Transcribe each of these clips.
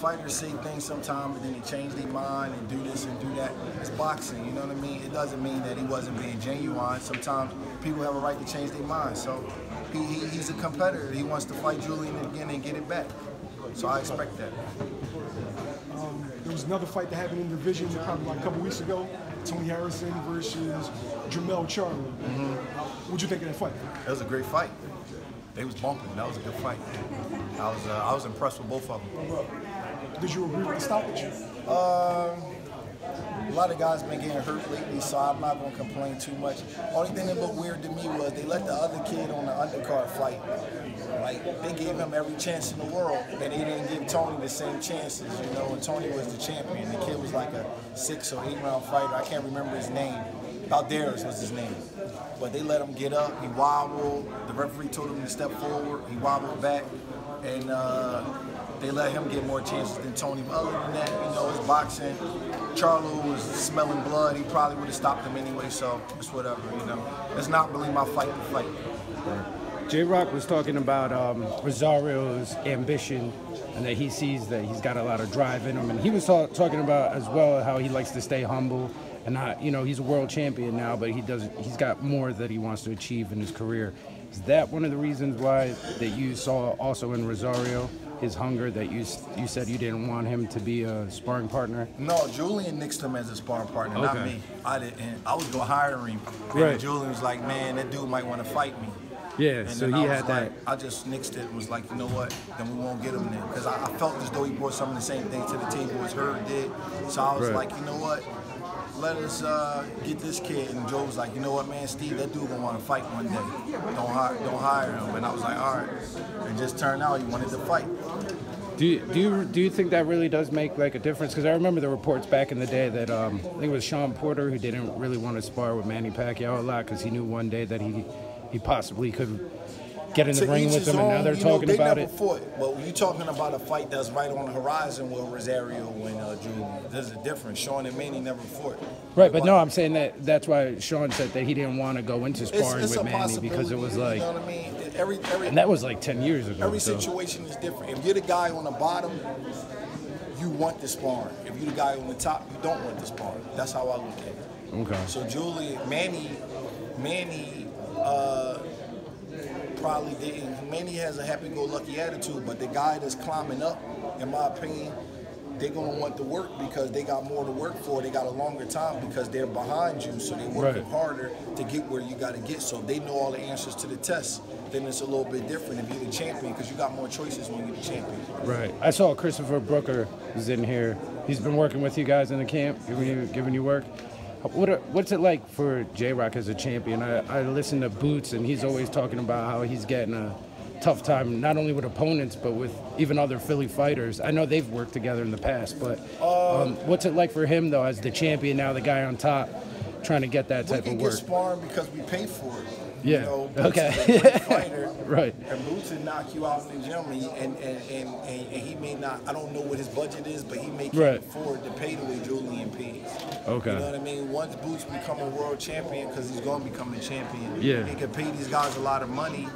fighters say things sometimes, and then they change their mind and do this and do that. It's boxing, you know what I mean? It doesn't mean that he wasn't being genuine. Sometimes people have a right to change their mind. So he's a competitor. He wants to fight Julian again and get it back. So I expect that. There was another fight that happened in the division probably like a couple weeks ago. Tony Harrison versus Jamel Charlo. What'd you think of that fight? That was a great fight. They was bumping. That was a good fight. I was impressed with both of them. Did you agree with the stoppage? A lot of guys been getting hurt lately, so I'm not going to complain too much. Only thing that looked weird to me was they let the other kid on the undercard fight. Like, they gave him every chance in the world, and they didn't give Tony the same chances, you know, and Tony was the champion. The kid was like a 6 or 8 round fighter. I can't remember his name. Balderas was his name. But they let him get up. He wobbled. The referee told him to step forward. He wobbled back. And they let him get more chances than Tony. But other than that, you know, it's boxing. Charlo was smelling blood. He probably would have stopped him anyway, so it's whatever, you know. It's not really my fight to fight. Jrock was talking about Rosario's ambition and that he sees that he's got a lot of drive in him. And he was talking about as well how he likes to stay humble and not, you know, he's a world champion now, but he's got more that he wants to achieve in his career. Is that one of the reasons why that you saw also in Rosario, his hunger, that you said you didn't want him to be a sparring partner? No, Julian nixed him as a sparring partner, not me. I didn't. I was going to hire him. Right. And Julian was like, man, that dude might want to fight me. Yeah, and so he had that. Like, I just nixed it and was like, you know what, then we won't get him there. Because I felt as though he brought some of the same things to the table as Herb did. So I was like, you know what, let us get this kid. And Joe was like, you know what, man, Steve, that dude gonna want to fight one day. Don't hire him. And I was like, all right. And just turned out he wanted to fight. Do you think that really does make like a difference? Because I remember the reports back in the day that I think it was Sean Porter who didn't really want to spar with Manny Pacquiao a lot because he knew one day that he possibly could get in the ring with him, and now they're talking about it. Fought, but when you're talking about a fight that's right on the horizon with Rosario and Julian, there's a difference. Sean and Manny never fought. Right, but no, I'm saying that's why Sean said that he didn't want to go into sparring with Manny because it was like, you know what I mean? And that was like 10 years ago. Every situation is different. If you're the guy on the bottom, you want the sparring. If you're the guy on the top, you don't want the sparring. That's how I look at it. Okay. So Manny probably didn't. Manny has a happy-go-lucky attitude, but the guy that's climbing up, in my opinion, they're going to want to work because they got more to work for. They got a longer time because they're behind you, so they're working harder to get where you got to get. So if they know all the answers to the test, then it's a little bit different if you're the champion because you got more choices when you're the champion. Right. I saw Christopher Brooker is in here. He's been working with you guys in the camp, giving you work. What's it like for Jrock as a champion? I listen to Boots, and he's always talking about how he's getting a tough time, not only with opponents, but with even other Philly fighters. I know they've worked together in the past, but what's it like for him, though, as the champion, now the guy on top, trying to get that type of work? We can get sparring because we pay for it. Yeah. You know, Boots is a great fighter. Right. And Boots will knock you out in the gym, and he may not, I don't know what his budget is, but he may can't afford to pay the way Julian pays. Okay. You know what I mean? Once Boots become a world champion, because he's going to become a champion, he can pay these guys a lot of money.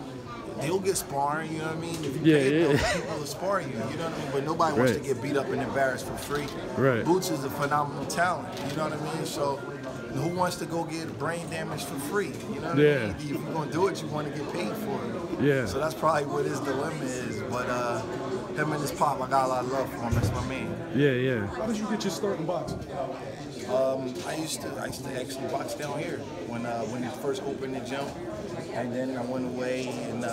They'll get sparring, you know what I mean? If you pay them, people will spar you, you know what I mean? But nobody wants to get beat up and embarrassed for free. Right. Boots is a phenomenal talent, you know what I mean? So who wants to go get brain damage for free? You know what I mean? If you're going to do it, you want to get paid for it. Yeah. So that's probably what his dilemma is. But him and his pop, I got a lot of love for him. That's my man. Yeah. How did you get your start in boxing? I used to actually box down here when he first opened the gym, and then I went away and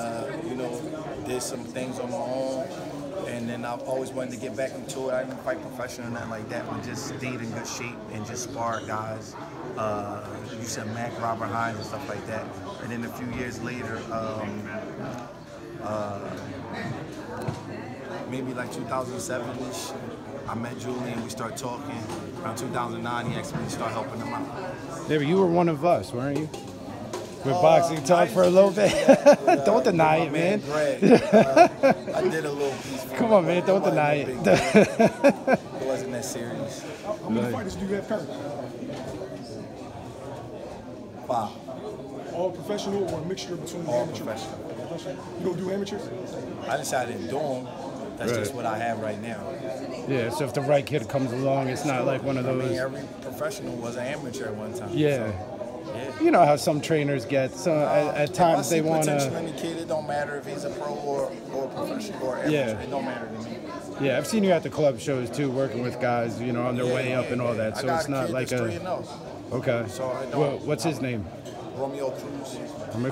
did some things on my own, and then I've always wanted to get back into it. I didn't fight professional or nothing like that, but just stayed in good shape and just sparred guys. You said Mac, Robert Hines, and stuff like that. And then a few years later, maybe like 2007-ish, I met Julian, we started talking. Around 2009, he asked me to start helping him out. Yeah, but you were one of us, weren't you? With boxing talk for a little bit. Don't deny it, man. Greg, I did a little piece. Come on, man, don't deny it. It wasn't that serious. How many fighters do you have currently? 5. All professional or a mixture between all amateurs? Professional. You don't do amateurs? I decided to do them. That's just what I have right now. Yeah, so if the right kid comes along, it's not like one of those. I mean, every professional was an amateur at one time. Yeah. So, yeah. You know how some trainers get. So at times they want potential in the kid. It don't matter if he's a pro or professional or amateur. Yeah. It don't matter to me. Yeah, I've seen you at the club shows too, working with guys, you know, on their way up and all that. So it's not like a. 3-0. Okay. So I don't. What's his name? Romeo Cruz.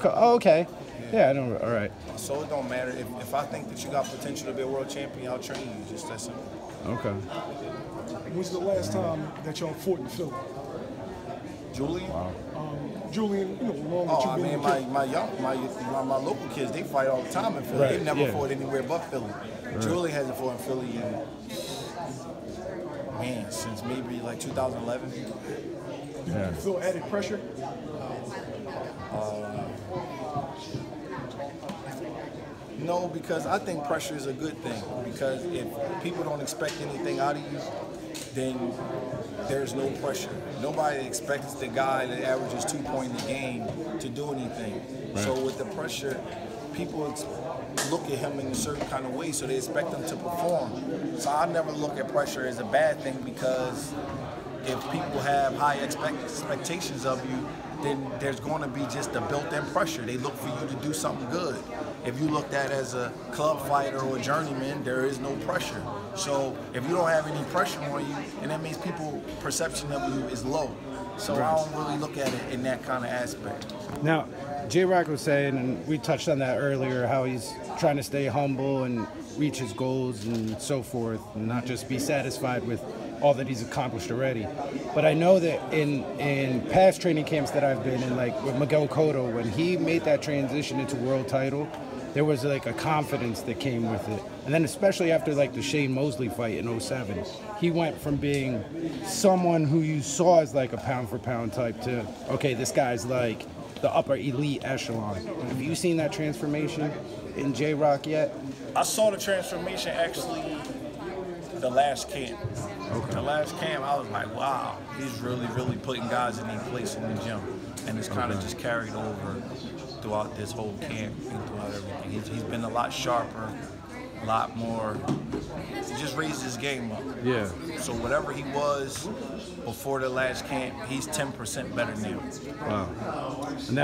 Oh, okay. Yeah, I know. All right. So it don't matter if I think that you got potential to be a world champion, I'll train you. Just that simple. Okay. When's the last time that y'all fought in Philly? Julian. Wow. Julian, you know, along with Oh, you I being mean, a kid. my local kids, they fight all the time in Philly. Right, They've never yeah. fought anywhere but Philly. Julian hasn't fought in Philly in, man, since maybe like 2011. Do you feel added pressure? No, because I think pressure is a good thing. Because if people don't expect anything out of you, then there's no pressure. Nobody expects the guy that averages 2 points a game to do anything. Right. So with the pressure, people look at him in a certain kind of way, so they expect him to perform. So I never look at pressure as a bad thing, because if people have high expectations of you, then there's going to be just a built-in pressure. They look for you to do something good. If you looked at as a club fighter or a journeyman, there is no pressure. So if you don't have any pressure on you, then that means people's perception of you is low. So I don't really look at it in that kind of aspect. Now, Jrock was saying, and we touched on that earlier, how he's trying to stay humble and reach his goals and so forth, and not just be satisfied with all that he's accomplished already. But I know that in past training camps that I've been in, like with Miguel Cotto, when he made that transition into world title, there was like a confidence that came with it. And then especially after like the Shane Mosley fight in '07, he went from being someone who you saw as like a pound for pound type to, okay, this guy's like the upper elite echelon. Have you seen that transformation in Jrock yet? I saw the transformation actually the last camp. Okay. The last camp, I was like, wow, he's really, really putting guys in their place in the gym. And it's kind of just carried over throughout this whole camp and throughout everything. He's been a lot sharper, a lot more, he just raised his game up. Yeah. So whatever he was before the last camp, he's 10% better now. Wow. And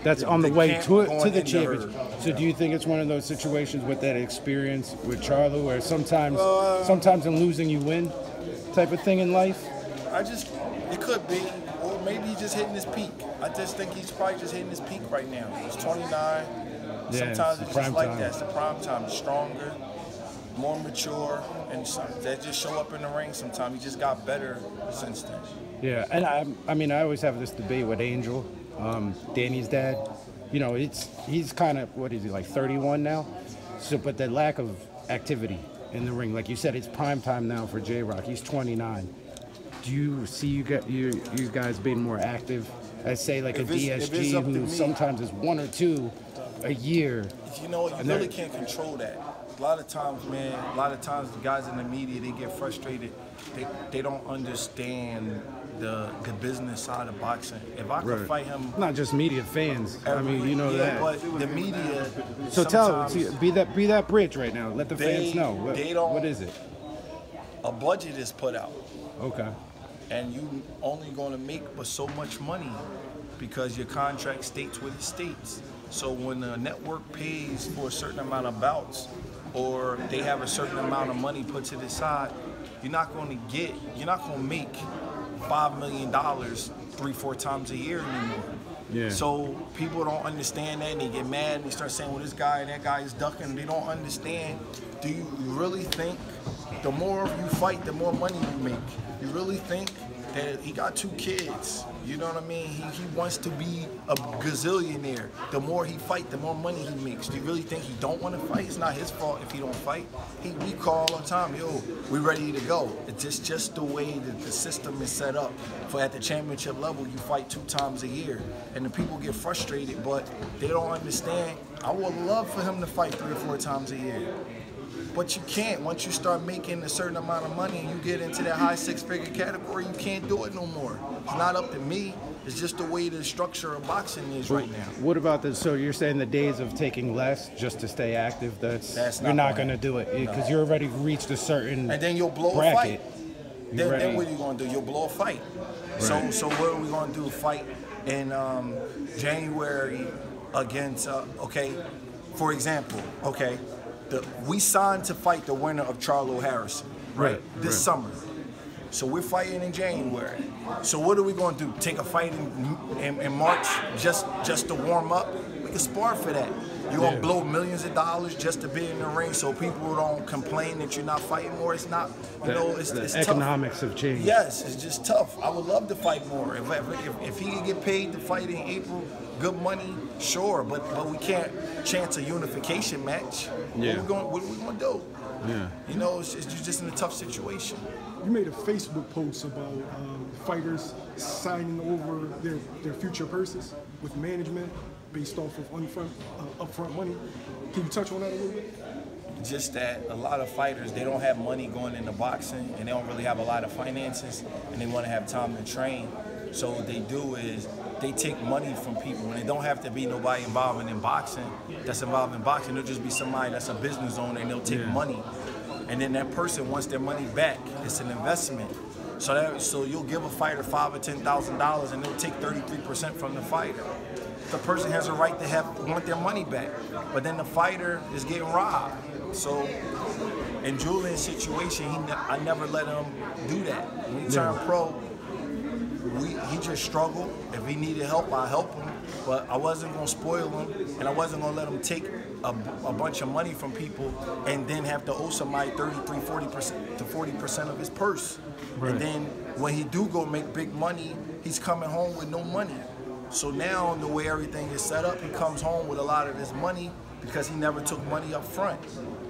that's on the way camp to going the into championship. her. So do you think it's one of those situations with that experience with Charlo where sometimes in losing you win type of thing in life? It could be, or maybe he's just hitting his peak. I just think he's probably just hitting his peak right now. He's 29. Yeah, Sometimes it's it's the just prime like time. that. It's the prime time. Stronger, more mature, and that just show up in the ring sometimes. He just got better since then. Yeah, and I mean, I always have this debate with Angel, Danny's dad. You know, he's kind of, what is he, like 31 now? So, but the lack of activity in the ring, like you said, it's prime time now for Jrock. He's 29. Do you see you guys being more active as, say, like If a it's DSG up to who me- sometimes is 1 or 2 a year? You know, you And really they're- can't control that. A lot of times, man, the guys in the media, they get frustrated. They don't understand the business side of boxing. If I could Right. fight him, Not just media fans. I mean, you know yeah, that. but the media. So sometimes be that bridge right now. Let the fans know. What is it? a budget is put out, Okay. and you only going to make but so much money because your contract states what it states. So when the network pays for a certain amount of bouts, or they have a certain amount of money put to the side, you're not going to make $5 million 3-4 times a year anymore. Yeah. So people don't understand that, and they get mad and they start saying, well, this guy and that guy is ducking. They don't understand. Do you really think the more you fight, the more money you make? You really think that he got 2 kids? You know what I mean? He wants to be a gazillionaire. The more he fight, the more money he makes. Do you really think he don't want to fight? It's not his fault if he don't fight. We call all the time, yo, we ready to go. It's just the way that the system is set up. For at the championship level, you fight 2 times a year. And the people get frustrated, but they don't understand. I would love for him to fight 3 or 4 times a year. But you can't. Once you start making a certain amount of money and you get into that high 6-figure category, you can't do it no more. It's not up to me. It's just the way the structure of boxing is right now. What about this? So you're saying the days of taking less just to stay active, that's you're not going to do it because you already reached a certain and then you'll blow bracket. a fight. Then what are you going to do? You'll blow a fight. Right. So what are we going to do? Fight in January against, okay, for example, okay, we signed to fight the winner of Charlo Harrison, right? This summer. So we're fighting in January. So what are we going to do? Take a fight in March just to warm up? We can spar for that. You're going to blow millions of dollars just to be in the ring so people don't complain that you're not fighting more. It's not, it's tough. Economics have changed. Yes, it's just tough. I would love to fight more. If he could get paid to fight in April, good money, sure. But we can't chance a unification match. Yeah. What are we going to do? Yeah. You're just in a tough situation. You made a Facebook post about fighters signing over their future purses with management based off of upfront money. Can you touch on that a little bit? Just that a lot of fighters, they don't have money going into boxing and they don't really have a lot of finances and they want to have time to train. So what they do is they take money from people and it don't have to be nobody involved in boxing that's involved in boxing. It'll just be somebody that's a business owner and they'll take money. And then that person wants their money back. It's an investment. So you'll give a fighter $5,000 or $10,000 and they'll take 33% from the fighter. The person has a right to want their money back, but then the fighter is getting robbed. So in Julian's situation, I never let him do that. When he turned pro, he just struggled. If he needed help, I help him, but I wasn't gonna spoil him, and I wasn't gonna let him take a bunch of money from people and then have to owe somebody 33, 40% to 40% of his purse. Right. And then when he do go make big money, he's coming home with no money. So now the way everything is set up, he comes home with a lot of his money because he never took money up front.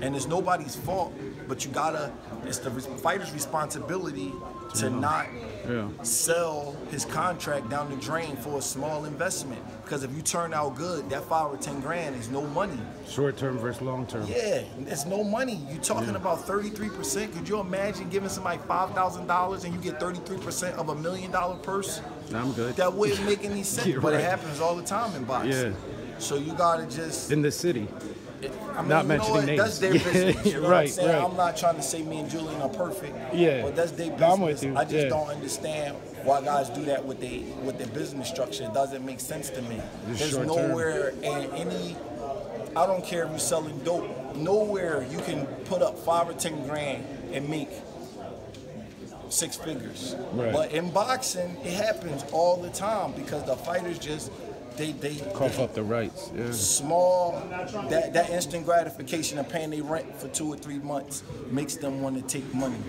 And it's nobody's fault, but it's the fighter's responsibility to not sell his contract down the drain for a small investment. Because if you turn out good, that $5 or $10,000 is no money. Short term versus long term. Yeah, it's no money. You're talking about 33%. Could you imagine giving somebody $5,000 and you get 33% of $1 million purse? I'm good. That wouldn't make any sense, but it happens all the time in boxing. Yeah. So you gotta just in the city. I mean, not mentioning names. That's their business. You know right, what I'm saying? right. I'm not trying to say me and Julian are perfect. Yeah. But that's their business. I'm with you. I just don't understand why guys do that with their business structure. It doesn't make sense to me. There's nowhere in any. I don't care if you're selling dope. Nowhere you can put up $5 or $10,000 and make 6 figures. Right. But in boxing, it happens all the time because the fighters just. They cough up the rights. Yeah. Small, that instant gratification of paying their rent for 2 or 3 months makes them want to take money,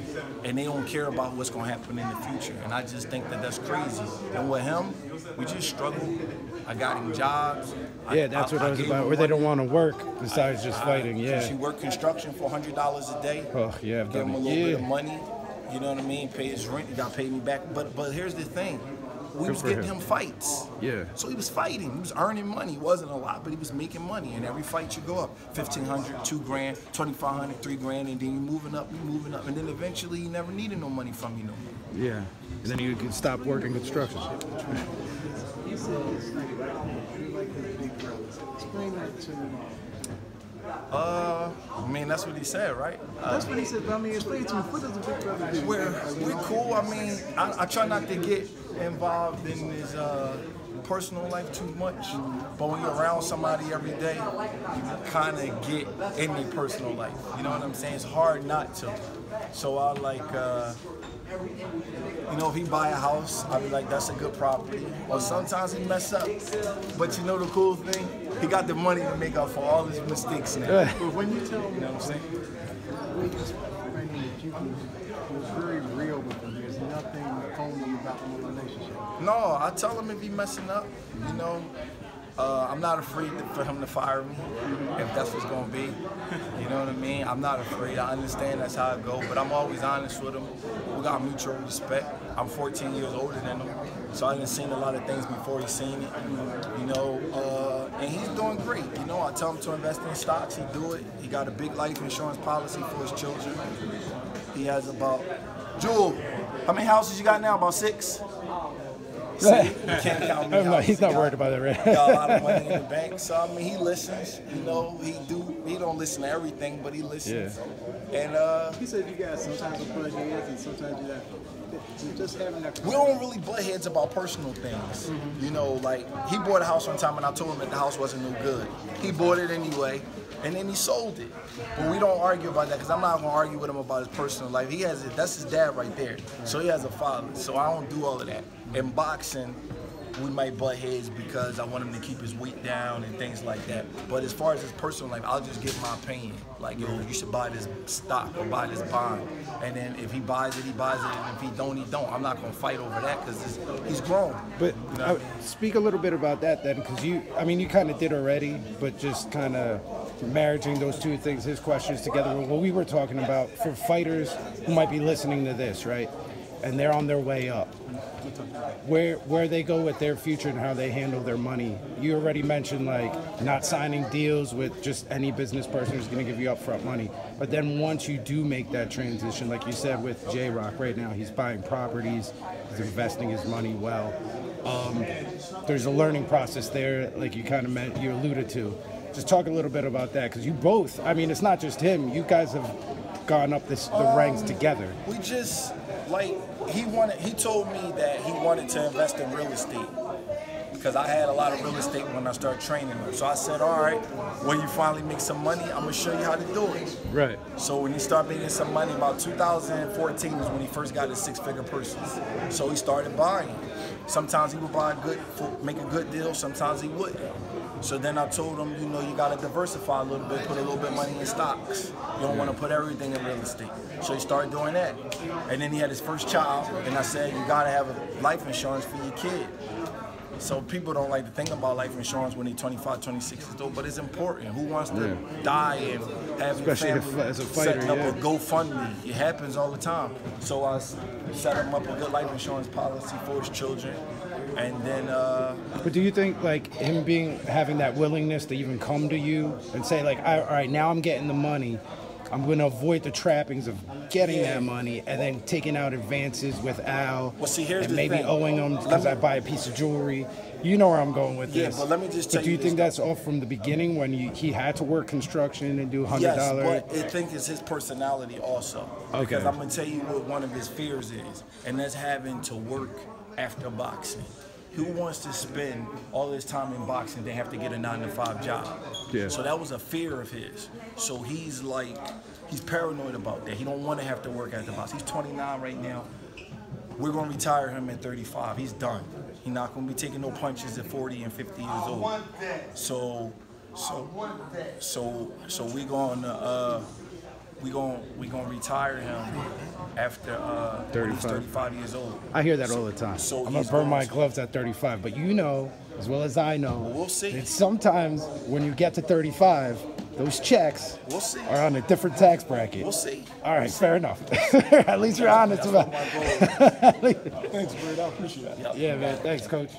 and they don't care about what's going to happen in the future. And I just think that's crazy. And with him, we just struggle. I got him jobs. Yeah, that's what I was about. Where they don't want to work besides just fighting. Yeah. She worked construction for $100 a day. Oh yeah, I've give done him a it. little bit of money. You know what I mean? Pay his rent. He got to pay me back. But here's the thing. We was getting him fights. Yeah. So he was fighting. He was earning money. It wasn't a lot, but he was making money. And every fight you go up, $1,500, $2,000, $2,500, $3,000, and then you're moving up. And then eventually he never needed no money from you no more. Yeah. And then you could stop working construction. He said it's like a big brother. Explain that to me. I mean, that's what he said, right? That's what he said, but I mean, explain to me, what does a big brother do? We're cool. I mean, I try not to get involved in his personal life too much, but when you're around somebody every day, you kind of get in their personal life. You know what I'm saying? It's hard not to. So I like, if he buy a house, I'll be like, that's a good property. Or sometimes he mess up. But you know the cool thing? He got the money to make up for all his mistakes now. But when you tell me, you know what I'm saying? We explaining that you're very real with him. There's nothing phony about the relationship. No, I tell him if he messing up, I'm not afraid for him to fire me if that's what's going to be. You know what I mean? I'm not afraid. I understand that's how it goes, but I'm always honest with him. We got mutual respect. I'm 14 years older than him, so I done seen a lot of things before he's seen it. And he's doing great. I tell him to invest in stocks. He do it. He got a big life insurance policy for his children. He has about, Jewel, how many houses you got now? About 6? See, you can't count me out. He's not worried about it, right? Got a lot of money in the bank, so I mean, he listens. You know, he don't listen to everything, but he listens. Yeah. And He said you guys sometimes will butt heads and sometimes you not. Just having that. we don't really butt heads about personal things. You know, like he bought a house one time, and I told him that the house wasn't no good. He bought it anyway, and then he sold it. But we don't argue about that because I'm not gonna argue with him about his personal life. He has it. That's his dad right there. So he has a father. So I don't do all of that. In boxing, we might butt heads because I want him to keep his weight down and things like that. But as far as his personal life, I'll just give my opinion. Like, yo, you should buy this stock or buy this bond. And then if he buys it, he buys it. And if he don't, he don't. I'm not going to fight over that because he's grown. But you know? speak a little bit about that then, because you kind of did already, but just kind of marrying those two things, his questions together with what we were talking about for fighters who might be listening to this, right? And they're on their way up. Where they go with their future and how they handle their money. You already mentioned like not signing deals with just any business person who's going to give you upfront money. But then once you do make that transition, like you said with Jrock right now, he's buying properties, he's investing his money well. There's a learning process there, like you alluded to. Just talk a little bit about that, because you both, I mean, it's not just him. You guys have gone up the ranks together. We just, like, he told me that he wanted to invest in real estate because I had a lot of real estate when I started training him. So I said, all right, when you finally make some money, I'm going to show you how to do it. Right. So when he started making some money, about 2014 was when he first got his six-figure purses. So he started buying. Sometimes he would make a good deal, sometimes he wouldn't. So then I told him, you know, you got to diversify a little bit, put a little bit of money in stocks. You don't want to put everything in real estate. So he started doing that. And then he had his first child, and I said, you got to have a life insurance for your kid. So people don't like to think about life insurance when they're 25, 26 years old, but it's important. Who wants to die and have Especially your family as a fighter, setting up a GoFundMe? It happens all the time. So I set him up a good life insurance policy for his children. And then But do you think like him having that willingness to even come to you and say like, all right, now I'm getting the money, I'm going to avoid the trappings of getting that money and then taking out advances with Al, well, see, here's and the maybe thing. owing him because I buy a piece of jewelry. You know where I'm going with this. Yeah, but let me just tell do you you think this. that's off from the beginning when he had to work construction and do $100? Yes, but I think it's his personality also. Okay. Because I'm going to tell you what one of his fears is, and that's having to work after boxing. Who wants to spend all his time in boxing, they have to get a 9-to-5 job? Yeah. So that was a fear of his. So he's paranoid about that. He don't want to have to work after boxing. He's 29 right now. We're going to retire him at 35. He's done. He's not going to be taking no punches at 40 and 50 years old. So we're gonna retire him after when he's 35 years old. I hear that all the time. So I'm going to burn my gloves at 35, but you know, as well as I know, we'll see. that sometimes when you get to 35, those checks We'll see. are on a different tax bracket. We'll see. All right, fair enough. At least you're honest about it. My goal is. Thanks, Bird. I appreciate that. Yeah, man. Thanks, Coach.